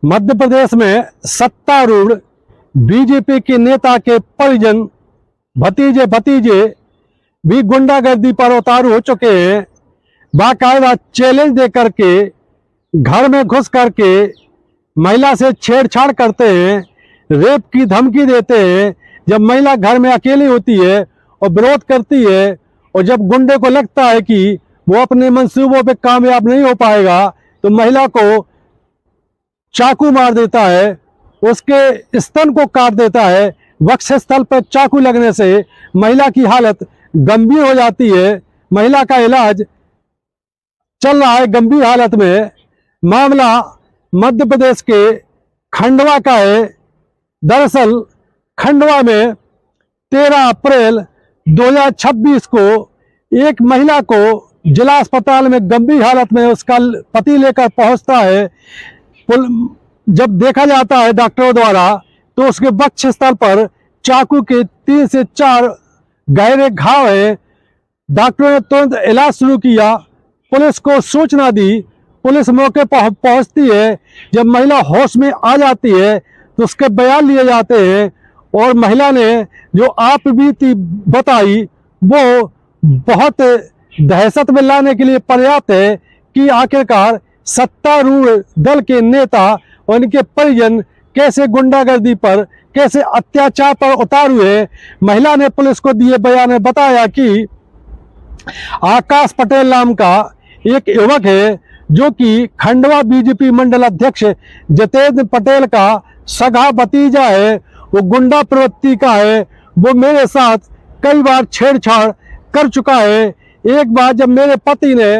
मध्य प्रदेश में सत्तारूढ़ बीजेपी के नेता के परिजन भतीजे भतीजे भी गुंडागर्दी पर उतारू हो चुके हैं। बाकायदा चैलेंज दे करके घर में घुस करके महिला से छेड़छाड़ करते हैं, रेप की धमकी देते हैं। जब महिला घर में अकेली होती है और विरोध करती है और जब गुंडे को लगता है कि वो अपने मंसूबों पे कामयाब नहीं हो पाएगा तो महिला को चाकू मार देता है, उसके स्तन को काट देता है। वक्षस्थल पर चाकू लगने से महिला की हालत गंभीर हो जाती है। महिला का इलाज चल रहा है गंभीर हालत में। मामला मध्य प्रदेश के खंडवा का है। दरअसल खंडवा में 13 अप्रैल 2026 को एक महिला को जिला अस्पताल में गंभीर हालत में उसका पति लेकर पहुंचता है। जब देखा जाता है डॉक्टरों द्वारा तो उसके वक्ष स्थल पर चाकू के 3 से 4 गहरे घाव है। डॉक्टरों ने तुरंत इलाज शुरू किया, पुलिस को सूचना दी, पुलिस मौके पर पहुंचती है। जब महिला होश में आ जाती है तो उसके बयान लिए जाते हैं और महिला ने जो आप बीती बताई वो बहुत दहशत में लाने के लिए पर्याप्त है कि आखिरकार सत्तारूढ़ दल के नेता और इनके परिजन कैसे गुंडागर्दी पर, कैसे अत्याचार पर उतारू है। महिला ने पुलिस को दिए बयान में बताया कि आकाश पटेल नाम का एक युवक है जो कि खंडवा बीजेपी मंडल अध्यक्ष जितेंद्र पटेल का सगा भतीजा है। वो गुंडा प्रवृत्ति का है। वो मेरे साथ कई बार छेड़छाड़ कर चुका है। एक बार जब मेरे पति ने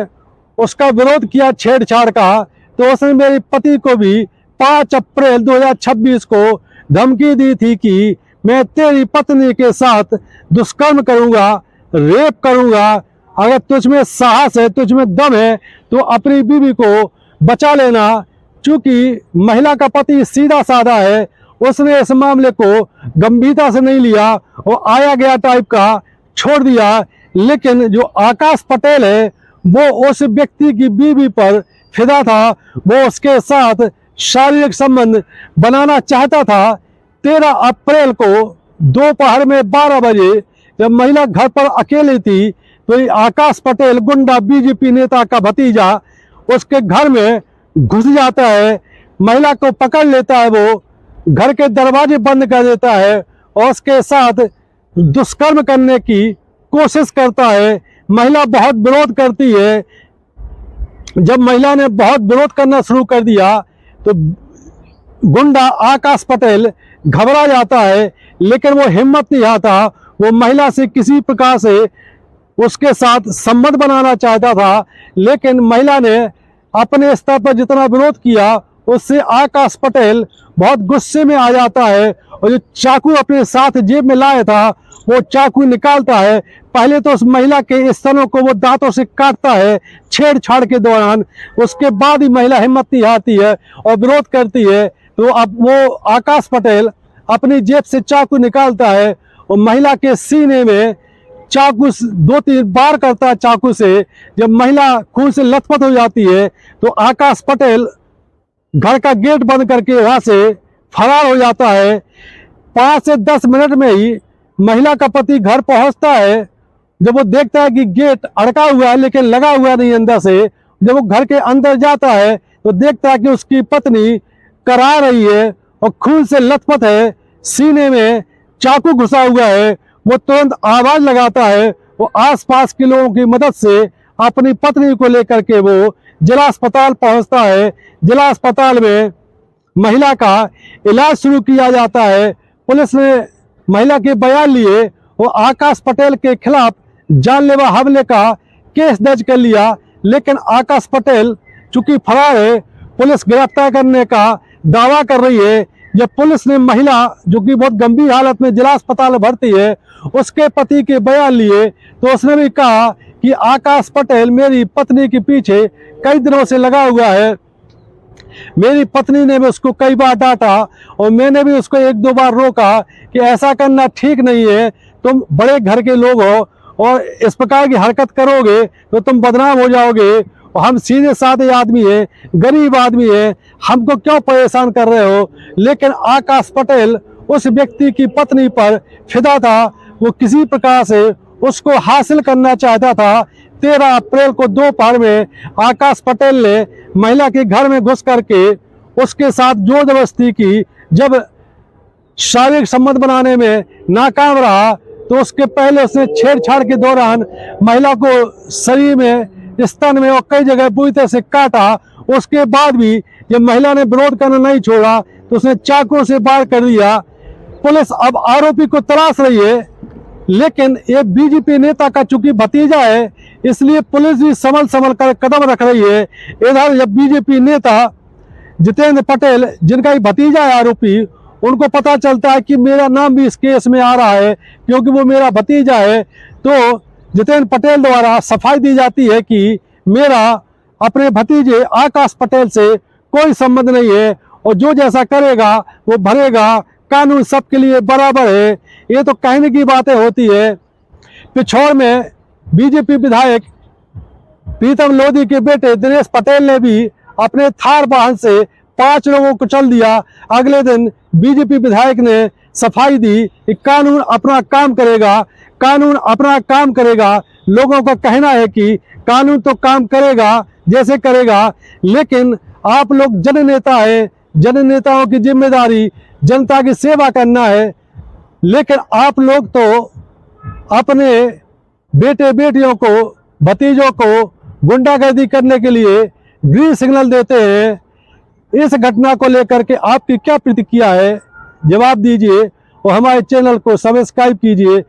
उसका विरोध किया छेड़छाड़ का तो उसने मेरे पति को भी 5 अप्रैल 2026 को धमकी दी थी कि मैं तेरी पत्नी के साथ दुष्कर्म करूंगा, रेप करूंगा। अगर तुझ में साहस है, तुझ में दम है तो अपनी बीवी को बचा लेना। चूंकि महिला का पति सीधा साधा है, उसने इस मामले को गंभीरता से नहीं लिया और आया गया टाइप का छोड़ दिया। लेकिन जो आकाश पटेल है वो उस व्यक्ति की बीवी पर फिदा था, वो उसके साथ शारीरिक संबंध बनाना चाहता था। 13 अप्रैल को दोपहर में 12 बजे जब महिला घर पर अकेली थी तो ये आकाश पटेल गुंडा बीजेपी नेता का भतीजा उसके घर में घुस जाता है, महिला को पकड़ लेता है, वो घर के दरवाजे बंद कर देता है और उसके साथ दुष्कर्म करने की कोशिश करता है। महिला बहुत विरोध करती है। जब महिला ने बहुत विरोध करना शुरू कर दिया तो गुंडा आकाश पटेल घबरा जाता है, लेकिन वो हिम्मत नहीं आता। वो महिला से किसी प्रकार से उसके साथ संबंध बनाना चाहता था, लेकिन महिला ने अपने स्तर पर जितना विरोध किया उससे आकाश पटेल बहुत गुस्से में आ जाता है और जो चाकू अपने साथ जेब में लाया था वो चाकू निकालता है। पहले तो उस महिला के स्तनों को वो दांतों से काटता है छेड़छाड़ के दौरान। उसके बाद ही महिला हिम्मत नहीं हारती है और विरोध करती है। तो अब वो आकाश पटेल अपनी जेब से चाकू निकालता है और महिला के सीने में चाकू 2-3 बार करता है चाकू से। जब महिला खून से लथपथ हो जाती है तो आकाश पटेल घर का गेट बंद करके वहां से फरार हो जाता है। 5 से 10 मिनट में ही महिला का पति घर पहुंचता है। जब वो देखता है कि गेट अड़का हुआ है लेकिन लगा हुआ नहीं अंदर से, जब वो घर के अंदर जाता है तो देखता है कि उसकी पत्नी करा रही है और खून से लथपथ है, सीने में चाकू घुसा हुआ है। वो तुरंत आवाज लगाता है। वो आसपास के लोगों की मदद से अपनी पत्नी को लेकर के वो जिला अस्पताल पहुंचता है। जिला अस्पताल में महिला का इलाज शुरू किया जाता है। पुलिस ने महिला के बयान लिए और आकाश पटेल के खिलाफ जानलेवा हमले का केस दर्ज कर लिया। लेकिन आकाश पटेल चूंकि फरार है, पुलिस गिरफ्तार करने का दावा कर रही है। जब पुलिस ने महिला जो कि बहुत गंभीर हालत में जिला अस्पताल में भर्ती है उसके पति के बयान लिए तो उसने भी कहा कि आकाश पटेल मेरी पत्नी के पीछे कई दिनों से लगा हुआ है। मेरी पत्नी ने भी उसको कई बार डांटा और मैंने भी उसको 1-2 बार रोका कि ऐसा करना ठीक नहीं है, तुम बड़े घर के लोग हो और इस प्रकार की हरकत करोगे तो तुम बदनाम हो जाओगे और हम सीधे साधे आदमी हैं, गरीब आदमी हैं, हमको क्यों परेशान कर रहे हो। लेकिन आकाश पटेल उस व्यक्ति की पत्नी पर फिदा था, वो किसी प्रकार से उसको हासिल करना चाहता था। 13 अप्रैल को दोपहर में आकाश पटेल ने महिला के घर में घुस करके उसके साथ जोर जबरदस्ती की। जब शारीरिक संबंध बनाने में नाकाम रहा तो उसके पहले उसने छेड़छाड़ के दौरान महिला को शरीर में, स्तन में और कई जगह पूरी तरह से काटा। उसके बाद भी जब महिला ने विरोध करना नहीं छोड़ा तो उसने चाकू से वार कर दिया। पुलिस अब आरोपी को तलाश रही है, लेकिन एक बीजेपी नेता का चूंकि भतीजा है इसलिए पुलिस भी संभल कर कदम रख रही है। इधर जब बीजेपी नेता जितेंद्र पटेल, जिनका ही भतीजा है आरोपी, उनको पता चलता है कि मेरा नाम भी इस केस में आ रहा है क्योंकि वो मेरा भतीजा है, तो जितेंद्र पटेल द्वारा सफाई दी जाती है कि मेरा अपने भतीजे आकाश पटेल से कोई संबंध नहीं है और जो जैसा करेगा वो भरेगा, कानून सबके लिए बराबर है। ये तो कहने की बातें होती है। पिछौर में बीजेपी विधायक प्रीतम लोधी के बेटे दिनेश पटेल ने भी अपने थार वाहन से 5 लोगों को चल दिया। अगले दिन बीजेपी विधायक ने सफाई दी कि कानून अपना काम करेगा, कानून अपना काम करेगा। लोगों का कहना है कि कानून तो काम करेगा जैसे करेगा, लेकिन आप लोग जननेता हैं, जननेताओं की जिम्मेदारी जनता की सेवा करना है। लेकिन आप लोग तो अपने बेटे बेटियों को, भतीजों को गुंडागर्दी करने के लिए ग्रीन सिग्नल देते हैं। इस घटना को लेकर के आपकी क्या प्रतिक्रिया है, जवाब दीजिए और हमारे चैनल को सब्सक्राइब कीजिए।